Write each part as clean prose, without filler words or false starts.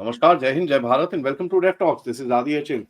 नमस्कार, जय हिंद, जय Bharat and welcome to deaf talks. This is Adi Achin.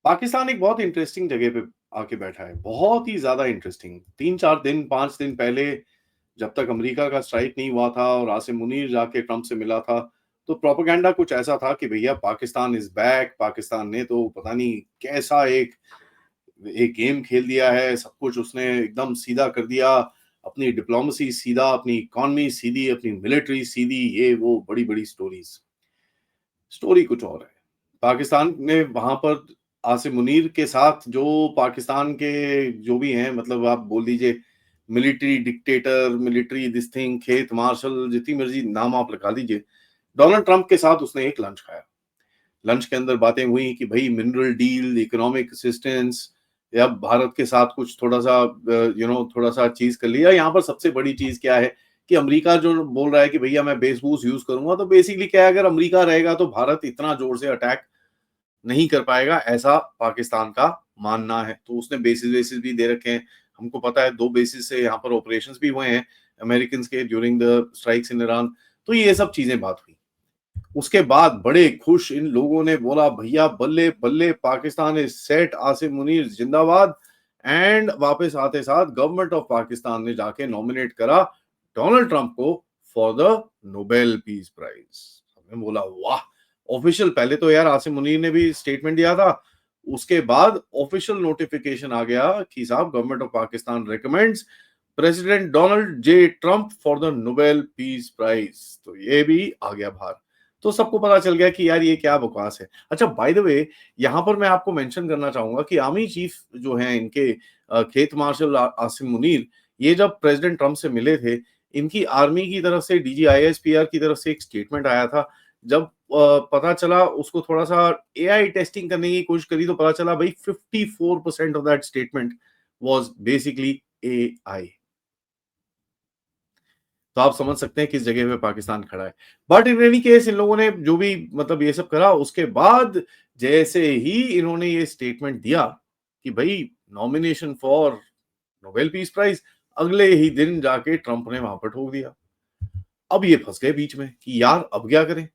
Pakistan एक बहुत इंटरेस्टिंग जगह पे आके बैठा है, बहुत ही ज्यादा इंटरेस्टिंग। 3-4 दिन 5 दिन पहले जब तक अमेरिका का स्ट्राइक नहीं हुआ था और आसिम मुनीर जाके ट्रंप से मिला था, तो प्रोपेगेंडा कुछ ऐसा था कि भैया पाकिस्तान इज बैक। पाकिस्तान ने तो पता नहीं कैसा एक एक गेम खेल दिया है, सब कुछ उसने एकदम सीधा कर दिया। अपनी डिप्लोमेसी सीधा, अपनी इकोनॉमी सीधी, अपनी मिलिट्री सीधी, ये वो बड़ी बड़ी स्टोरीज। स्टोरी कुछ और है। पाकिस्तान ने वहां पर आसिम मुनीर के साथ जो पाकिस्तान के जो भी हैं, मतलब आप बोल दीजिए military dictator, military this thing, खेत मार्शल, जितनी मर्जी नाम आप लगा दीजिए, डोनाल्ड ट्रंप के साथ उसने एक लंच खाया। लंच के अंदर बातें हुई कि भाई मिनरल डील, इकोनॉमिक असिस्टेंस, या भारत के साथ कुछ थोड़ा सा थोड़ा सा चीज कर लिया। यहाँ पर सबसे बड़ी चीज क्या है कि अमेरिका जो बोल रहा है कि भैया मैं बेस बूस यूज करूंगा, तो बेसिकली क्या है, अगर अमेरिका रहेगा तो भारत इतना जोर से अटैक नहीं कर पाएगा, ऐसा पाकिस्तान का मानना है। तो उसने बेसिस बेसिस भी दे रखे हैं। हमको पता है 2 बेसिस से यहाँ पर ऑपरेशंस भी हुए हैं अमेरिकन के during the strikes in Iran. तो ये सब चीजें बात हुई। उसके बाद बड़े खुश इन लोगों ने बोला भैया बल्ले बल्ले, पाकिस्तान इज सेट, आसिम मुनीर जिंदाबाद। एंड वापस आते साथ गवर्नमेंट ऑफ पाकिस्तान ने जाके नॉमिनेट करा डोनाल्ड ट्रंप को for the Nobel peace prize. हमने बोला वाह। ऑफिशियल पहले तो यार आसिम मुनीर ने भी स्टेटमेंट दिया था, उसके बाद ऑफिशियल नोटिफिकेशन आ गया कि साहब government of Pakistan recommends president Donald J Trump for the Nobel peace prize. तो ये भी आ गया बाहर। तो सबको पता चल गया कि यार ये क्या बकवास है। अच्छा, बाय द वे, यहां पर मैं आपको मेंशन करना चाहूंगा कि आर्मी चीफ जो हैं इनके, खेत मार्शल आसिम मुनीर, ये जब प्रेसिडेंट ट्रंप से मिले थे, इनकी आर्मी की तरफ से, DGISPR की तरफ से एक स्टेटमेंट आया था। जब पता चला, उसको थोड़ा सा AI टेस्टिंग करने की कोशिश करी, तो पता चला भाई 54% of that statement was basically AI। तो आप समझ सकते हैं किस जगह पे पाकिस्तान खड़ा है। बट इन एनी केस, इन लोगों ने जो भी मतलब ये सब करा, उसके बाद जैसे ही इन्होंने ये स्टेटमेंट दिया कि भाई nomination for Nobel peace prize, अगले ही दिन जाके ट्रंप ने वहां पर ठोक दिया। अब ये फंस गए बीच में कि यार अब क्या करें,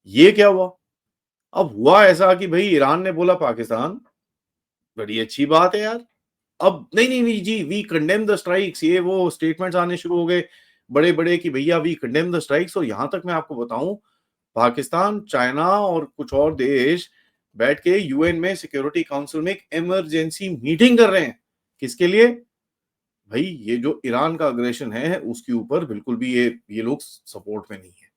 ये क्या हुआ। अब हुआ ऐसा कि भाई ईरान ने बोला पाकिस्तान, बड़ी अच्छी बात है यार। अब नहीं नहीं नहीं जी, वी कंडेम द स्ट्राइक्स, ये वो स्टेटमेंट्स आने शुरू हो गए बड़े बड़े कि भैया वी कंडेम द स्ट्राइक्स। और यहां तक मैं आपको बताऊं, पाकिस्तान, चाइना और कुछ और देश बैठ के UN में, सिक्योरिटी काउंसिल में एक इमरजेंसी मीटिंग कर रहे हैं। किसके लिए? भाई ये जो ईरान का अग्रेशन है उसके ऊपर बिल्कुल भी ये लोग सपोर्ट में नहीं है।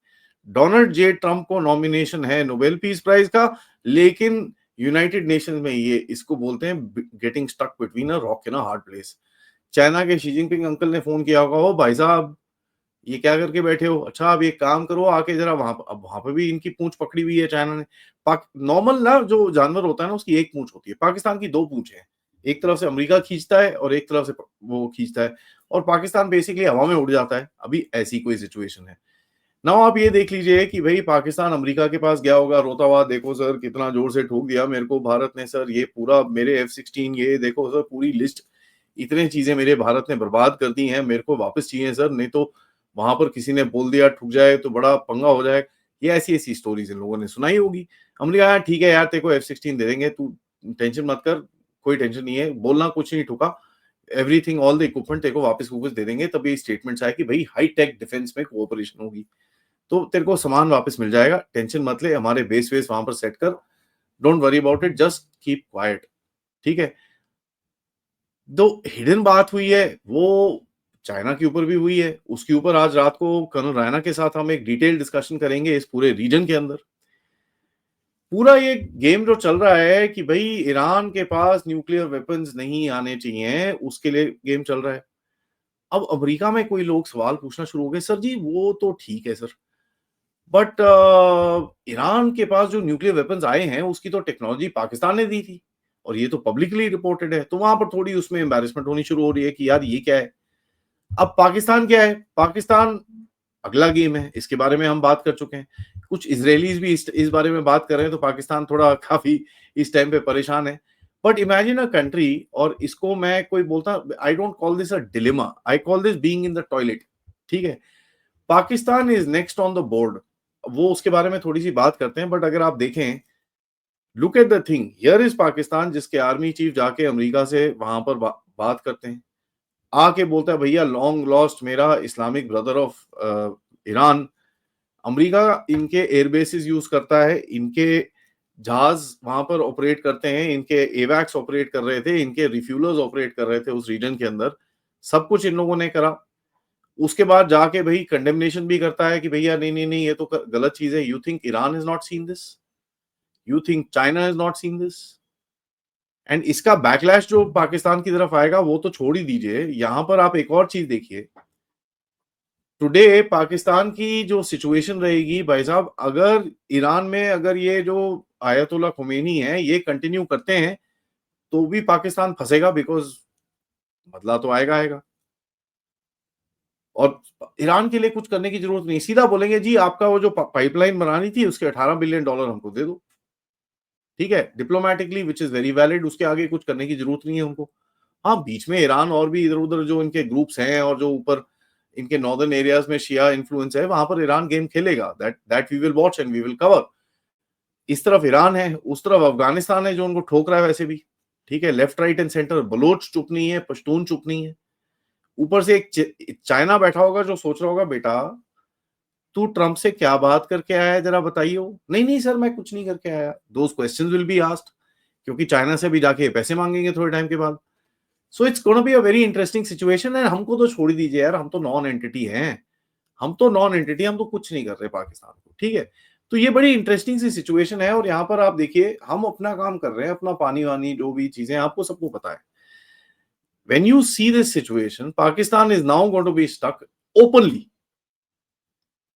डोनाल्ड जे ट्रंप को नॉमिनेशन है नोबेल पीस प्राइज का, लेकिन यूनाइटेड नेशंस में ये इसको बोलते हैं getting stuck between a rock and a hard place. China के शी जिनपिंग अंकल ने फोन किया होगा, ओ भाई साहब ये क्या करके बैठे हो, अच्छा अब एक काम करो, आके जरा वहां, अब वहां पे भी इनकी पूंछ पकड़ी हुई है चाइना ने। पाक नॉर्मल ना, जो जानवर होता है ना उसकी एक पूंछ होती है, पाकिस्तान की दो पूंछें हैं। एक तरफ से अमेरिका खींचता है और एक तरफ से वो खींचता है, और पाकिस्तान बेसिकली हवा में उड़ जाता है। अभी ऐसी कोई सिचुएशन है ना। आप ये देख लीजिए कि भाई पाकिस्तान अमेरिका के पास गया होगा रोता हुआ, देखो सर कितना जोर से ठोक दिया मेरे को भारत ने, सर ये पूरा मेरे F-16, ये देखो सर पूरी लिस्ट, इतने चीजें मेरे भारत ने बर्बाद कर दी हैं, मेरे को वापस चाहिए सर, नहीं तो वहां पर किसी ने बोल दिया ठुक जाए तो बड़ा पंगा हो जाए। ये ऐसी ऐसी स्टोरीज इन लोगों ने सुनाई होगी। हमने कहा ठीक है यार, तेरे को F-16 दे देंगे, तू टेंशन मत कर, कोई टेंशन नहीं है, बोलना कुछ नहीं, ठुका एवरीथिंग, ऑल द इक्विपमेंट तेरे को वापस वापस दे देंगे। तब ये स्टेटमेंट्स आए कि भाई हाई टेक डिफेंस में कोऑपरेशन होगी, तो तेरे को सामान वापस मिल जाएगा, टेंशन मत ले, हमारे बेस वेस वहां पर सेट कर, don't worry about it, just keep quiet. ठीक है। तो हिडन बात हुई है वो चाइना के ऊपर भी हुई है, उसके ऊपर आज रात को कर्नल रैना के साथ हम एक डिटेल डिस्कशन करेंगे इस पूरे रीजन के अंदर। पूरा ये गेम जो चल रहा है कि भाई ईरान के पास न्यूक्लियर वेपन्स नहीं आने चाहिए, उसके लिए गेम चल रहा है। अब अमेरिका में कोई लोग सवाल पूछना शुरू हो गए, सर जी वो तो ठीक है सर, बट ईरान के पास जो न्यूक्लियर वेपन्स आए हैं उसकी तो टेक्नोलॉजी पाकिस्तान ने दी थी, और ये तो पब्लिकली रिपोर्टेड है। तो वहां पर थोड़ी उसमें एम्बैरेसमेंट होनी शुरू हो रही है कि यार ये क्या है। अब पाकिस्तान क्या है, पाकिस्तान अगला गेम है, इसके बारे में हम बात कर चुके हैं। कुछ इजरायलीज भी इस बारे में बात कर रहे हैं, तो पाकिस्तान थोड़ा काफी इस टाइम पे परेशान है। बट इमेजिन अ कंट्री, और इसको मैं कोई बोलता, I don't call this a dilemma, I call this being in the toilet. ठीक है। Pakistan is next on the board वो उसके बारे में थोड़ी सी बात करते हैं, बट अगर आप देखें, look at the thing, here is Pakistan, जिसके आर्मी चीफ जाके अमेरिका से वहां पर बात करते हैं, आके बोलता है भैया लॉन्ग लॉस्ट मेरा Islamic brother of Iran, America इनके एयरबेसिस यूज करता है, इनके जहाज वहां पर ऑपरेट करते हैं, इनके एवैक्स ऑपरेट कर रहे थे, इनके रिफ्यूलर्स ऑपरेट कर रहे थे उस रीजन के अंदर, सब कुछ इन लोगों ने करा। उसके बाद जाके भाई कंडेमनेशन भी करता है कि भैया नहीं नहीं नहीं, ये तो गलत चीज है। You think Iran is not seen this? You think China is not seen this? And इसका बैकलैश जो पाकिस्तान की तरफ आएगा वो तो छोड़ ही दीजिए, यहां पर आप एक और चीज देखिए, टुडे पाकिस्तान की जो सिचुएशन रहेगी भाई साहब, अगर ईरान में अगर ये जो आयतुल्ला खुमैनी है ये कंटिन्यू करते हैं तो भी पाकिस्तान फंसेगा, बिकॉज बदला तो आएगा आएगा। और ईरान के लिए कुछ करने की जरूरत नहीं, सीधा बोलेंगे जी आपका वो जो पाइपलाइन बनानी थी उसके $18 बिलियन हमको दे दो, ठीक है, diplomatically, which is very valid, उसके आगे कुछ करने की जरूरत नहीं है उनको। हाँ, बीच में ईरान और भी इधर उधर जो इनके ग्रुप्स हैं और जो ऊपर इनके नॉर्दर्न एरियाज में शिया इन्फ्लुएंस है, वहां पर ईरान गेम खेलेगा, that we will watch and we will cover. इस तरफ ईरान है, उस तरफ अफगानिस्तान है जो उनको ठोक रहा है वैसे भी, ठीक है, left right and centre, Baloch चुप नहीं है, पश्तून चुप नहीं है, ऊपर से एक चाइना बैठा होगा जो सोच रहा होगा बेटा तू ट्रंप से क्या बात करके आया है जरा बताइए। नहीं नहीं सर मैं कुछ नहीं करके आया, those questions will be asked, क्योंकि चाइना से भी जाके पैसे मांगेंगे थोड़े टाइम के बाद। So it's gonna be a very interesting situation है। हमको तो छोड़ ही दीजिए यार, हम तो नॉन एंटिटी हैं, हम तो नॉन एंटिटी, हम तो कुछ नहीं कर रहे पाकिस्तान को, ठीक है। तो ये बड़ी इंटरेस्टिंग सी सिचुएशन है, और यहाँ पर आप देखिए हम अपना काम कर रहे हैं, अपना पानी वानी जो भी चीजें आपको सबको पता है। When you see this situation, Pakistan is now going to be stuck openly.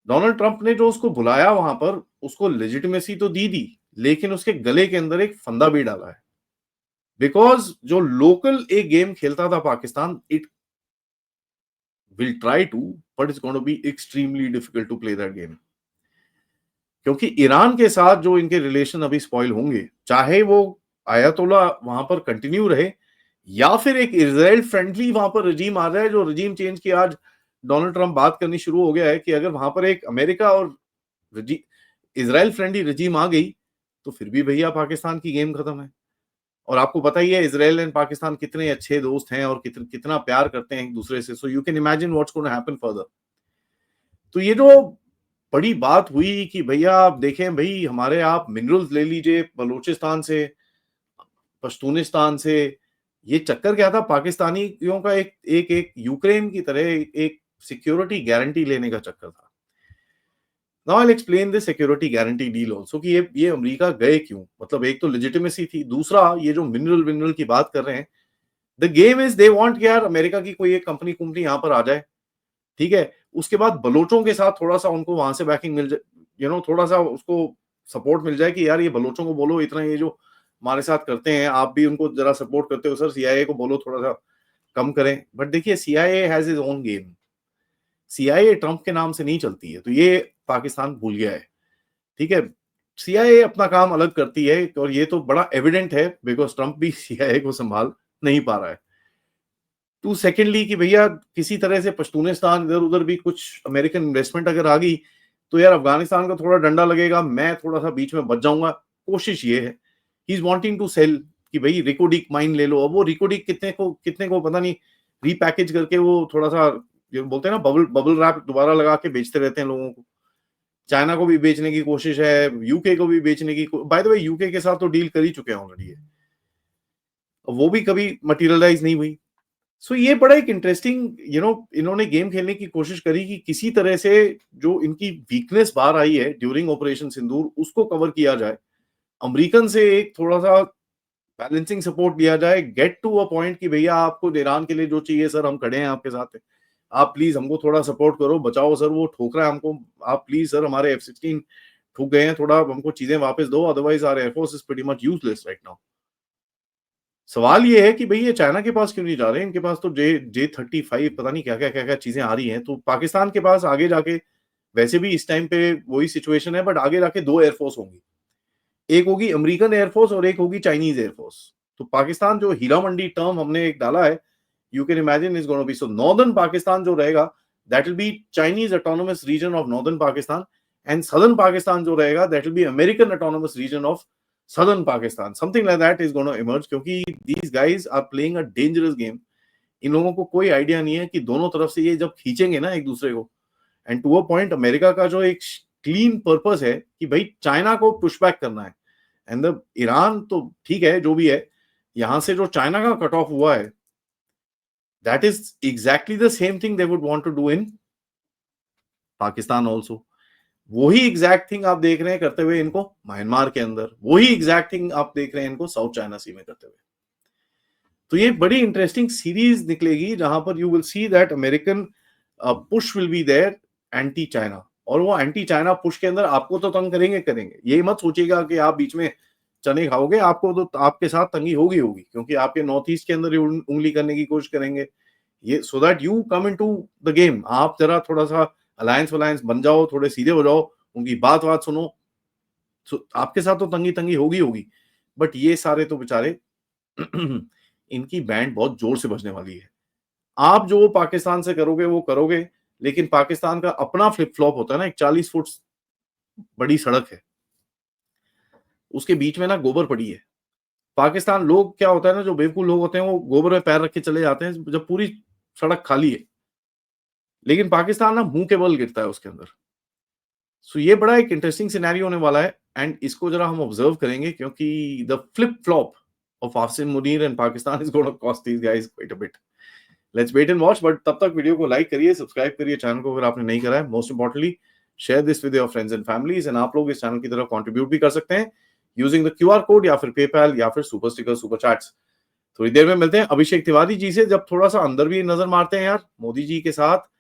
Donald Trump ने जो उसको बुलाया वहां पर, उसको लेजिटिमेसी तो दी, लेकिन उसके गले के अंदर एक फंदा भी डाला है, बिकॉज जो लोकल एक गेम खेलता था Pakistan, it will try to, but it's going to be extremely difficult to play that game, क्योंकि ईरान के साथ जो इनके रिलेशन अभी स्पॉइल होंगे, चाहे वो आयतुल्ला वहां पर कंटिन्यू रहे या फिर एक इजराइल फ्रेंडली वहां पर रजीम आ जाए, जो रजीम चेंज की आज डोनाल्ड ट्रंप बात करनी शुरू हो गया है कि अगर वहां पर एक अमेरिका और इजराइल फ्रेंडली रजीम आ गई तो फिर भी भैया पाकिस्तान की गेम खत्म है। और आपको पता ही है इजराइल एंड पाकिस्तान कितने अच्छे दोस्त हैं और कितना प्यार करते हैं एक दूसरे से, so you can imagine what's gonna happen further. तो ये जो बड़ी बात हुई कि भैया आप देखें भाई हमारे आप मिनरल्स ले लीजिए बलूचिस्तान से, पश्तूनिस्तान से, ये चक्कर क्या था पाकिस्तानियों का, एक यूक्रेन की तरह एक सिक्योरिटी गारंटी लेने का चक्कर था। Now I will explain this security guarantee deal also कि ये अमेरिका गए क्यों, मतलब एक तो लेजिटिमेसी थी, दूसरा ये जो मिनरल की बात कर रहे हैं, the game is they want कि यार अमेरिका की कोई एक कंपनी यहां पर आ जाए, ठीक है, उसके बाद बलोचों के साथ थोड़ा सा उनको वहां से बैकिंग मिल जाए, थोड़ा सा उसको सपोर्ट मिल जाए कि यार ये बलोचों को बोलो इतना ये जो हमारे साथ करते हैं आप भी उनको जरा सपोर्ट करते हो सर, सीआईए को बोलो थोड़ा सा कम करें। बट देखिए CIA has his own game, CIA Trump के नाम से नहीं चलती है, तो ये पाकिस्तान भूल गया है, ठीक है। सीआईए अपना काम अलग करती है और ये तो बड़ा एविडेंट है बिकॉज ट्रंप भी सीआईए को संभाल नहीं पा रहा है। टू सेकेंडली कि भैया किसी तरह से पश्तूनिस्तान इधर उधर भी कुछ अमेरिकन इन्वेस्टमेंट अगर आ गई तो यार अफगानिस्तान का थोड़ा डंडा लगेगा, मैं थोड़ा सा बीच में बच जाऊंगा। कोशिश ये है, he is wanting to sell कि भाई रिकोडिक माइन ले लो। अब वो रिकोडिक कितने को पता नहीं, रीपैकेज करके वो थोड़ा सा जो बोलते हैं ना बबल रैप दोबारा लगा के बेचते रहते हैं लोगों को। चाइना को भी बेचने की कोशिश है, यूके को भी बेचने की, बाय द वे यूके के साथ तो डील कर ही चुके हैं ऑलरेडी, वो भी कभी मटीरियलाइज नहीं हुई। सो ये बड़ा एक इंटरेस्टिंग इन्होंने गेम खेलने की कोशिश करी कि किसी तरह से जो इनकी वीकनेस बाहर आई है ड्यूरिंग ऑपरेशन सिंदूर उसको कवर किया जाए, अमेरिकन से एक थोड़ा सा बैलेंसिंग सपोर्ट लिया जाए, गेट टू अ पॉइंट कि भैया आपको ईरान के लिए जो चाहिए सर हम खड़े हैं आपके साथ, आप प्लीज हमको थोड़ा सपोर्ट करो, बचाओ सर, वो ठोक रहा है हमको, आप प्लीज सर हमारे F-16 ठुक गए हैं, थोड़ा हमको चीजें वापस दो, otherwise our air force is pretty much useless right now. सवाल ये है कि भाई ये चाइना के पास क्यों नहीं जा रहे, इनके पास तो J-35 पता नहीं क्या क्या चीजें आ रही हैं, तो पाकिस्तान के पास आगे जाके वैसे भी इस टाइम पे वही सिचुएशन है, बट आगे जाके दो एयरफोर्स होंगी, एक होगी अमेरिकन एयरफोर्स और एक होगी चाइनीज एयरफोर्स। तो पाकिस्तान जो हीरा मंडी टर्म हमने एक डाला है, you can imagine is gonna be, so northern Pakistan जो रहेगा that will be Chinese autonomous region of northern Pakistan and southern Pakistan जो रहेगा that will be American autonomous region of southern Pakistan, something like that is gonna emerge, क्योंकि these guys are playing a dangerous game. इन लोगों को कोई idea नहीं है कि दोनों तरफ से ये जब खींचेंगे ना एक दूसरे को, and to a point America का जो एक क्लीन पर्पस है कि भाई चाइना को पुश बैक करना है, एंड द ईरान तो ठीक है जो भी है, यहां से जो चाइना का कट ऑफ हुआ है that is exactly the same thing they would want to do in Pakistan also. वही एग्जैक्ट थिंग आप देख रहे हैं करते हुए इनको म्यांमार के अंदर, वही एग्जैक्ट थिंग आप देख रहे हैं इनको साउथ चाइना सी में करते हुए। तो ये बड़ी इंटरेस्टिंग सीरीज निकलेगी जहां पर you will see that American push will be there anti China, और वो एंटी चाइना पुश के अंदर आपको तो तंग करेंगे करेंगे, ये मत सोचिएगा कि आप बीच में चने खाओगे, आपको तो आपके साथ तंगी होगी होगी, क्योंकि आपके नॉर्थ ईस्ट के अंदर ही उंगली करने की कोशिश करेंगे, ये so that you come into the game. आप जरा थोड़ा सा अलायंस वलायंस बन जाओ, थोड़े सीधे हो जाओ, उनकी बात सुनो, तो आपके साथ तो तंगी तंगी होगी होगी, बट ये सारे तो बेचारे इनकी बैंड बहुत जोर से बजने वाली है। आप जो पाकिस्तान से करोगे वो करोगे, लेकिन पाकिस्तान का अपना फ्लिप फ्लॉप होता है ना, एक 40 फुट बड़ी सड़क है, उसके बीच में ना गोबर पड़ी है। पाकिस्तान लोग क्या होता है ना, जो बेवकूफ लोग होते हैं वो गोबर में पैर रख के चले जाते हैं जब पूरी सड़क खाली है, लेकिन पाकिस्तान ना मुंह के बल गिरता है उसके अंदर। सो ये बड़ा एक इंटरेस्टिंग सिनेरियो होने वाला है, एंड इसको जरा हम ऑब्जर्व करेंगे, क्योंकि the flip flop of Asim Munir and Pakistan is gonna cost these guys quite a bit. Let's wait and watch, but तब तक वीडियो को लाइक करिए, सब्सक्राइब करिए चैनल को अगर आपने नहीं करा है, most importantly share this with your friends and families, and आप लोग इस चैनल की तरफ कंट्रीब्यूट भी कर सकते हैं यूजिंग द क्यूआर कोड या फिर पेपैल या फिर सुपर स्टिकर सुपर चैट्स। थोड़ी देर में मिलते हैं अभिषेक तिवारी जी से, जब थोड़ा सा अंदर भी नजर मारते हैं यार मोदी जी के साथ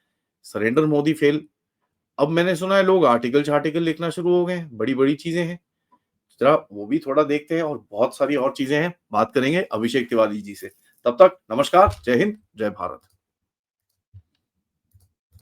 सरेंडर मोदी फेल। अब मैंने सुना है लोग आर्टिकल लिखना शुरू हो गए, बड़ी बड़ी चीजें हैं, जरा वो भी थोड़ा देखते हैं, और बहुत सारी और चीजें हैं, बात करेंगे अभिषेक तिवारी जी से। तब तक नमस्कार, जय हिंद, जय भारत।